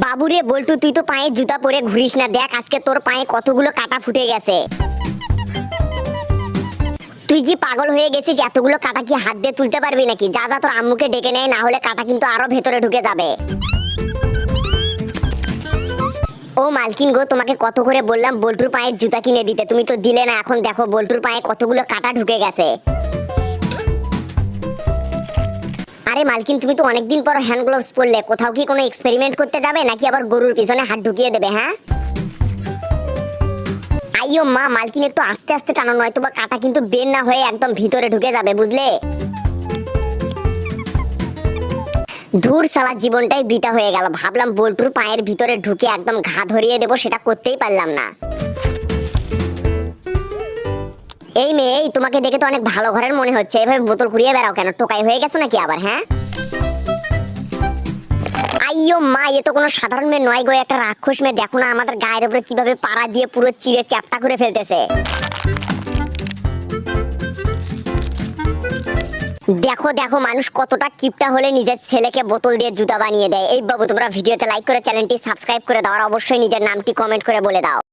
বাবুরে বল্টু, তুই তো পায়ে জুতা পরে ঘুরিস না, দেখ আজকে তোর পায়ে কতগুলো কাটা ফুটে গেছে। তুই কি পাগল হয়ে গেছিস? এতগুলো কাটা কি হাত দিয়ে তুলতে পারবি নাকি? যা যা, তোর আম্মুকে ডেকে নেয়, না হলে কাটা কিন্তু আরো ভেতরে ঢুকে যাবে। ও মালকিন গো, তোমাকে কত করে বললাম বল্টুর পায়ের জুতা কিনে দিতে, তুমি তো দিলে না। এখন দেখো বল্টুর পায়ে কতগুলো কাটা ঢুকে গেছে। আরে মালকিন, তুমি তো অনেকদিন পর হ্যান্ড গ্লোভস পরলে, কোথাও কি কোনো এক্সপেরিমেন্ট করতে যাবে নাকি আবার গরুর পিছনে হাত ঢুকিয়ে দেবে? হ্যাঁ আইও মা, মালকিন একটু আস্তে আস্তে টানো, নয়তো বা কাটা কিন্তু বের না হয়ে একদম ভিতরে ঢুকে যাবে, বুঝলে? ধুর সালা, জীবনটাই বৃথা হয়ে গেল। ভাবলাম বল্টুর পায়ের ভিতরে ঢুকে একদম ঘা ধরিয়ে দেবো, সেটা করতেই পারলাম না। এই মেয়ে, এই তোমাকে দেখে তো অনেক ভালো ঘরের মনে হচ্ছে, এভাবে বোতল ঘুরিয়ে বেড়াও কেন? টোকাই হয়ে গেছো নাকি আবার? হ্যাঁ আইও মা, এ তো কোনো সাধারণ মেয়ে নয় গো, একটা রাক্ষস মেয়ে। দেখো না আমাদের গায়ের উপরে কিভাবে পাড়া দিয়ে পুরো চিড়ে চ্যাপটা করে ফেলতেছে। দেখো দেখো, মানুষ কতটা কিপটা হলে নিজের ছেলেকে বোতল দিয়ে জুতা বানিয়ে দেয়। এই বাবু, তোমরা ভিডিওতে লাইক করে চ্যানেলটি সাবস্ক্রাইব করে দাও, আর অবশ্যই নিজের নামটি কমেন্ট করে বলে দাও।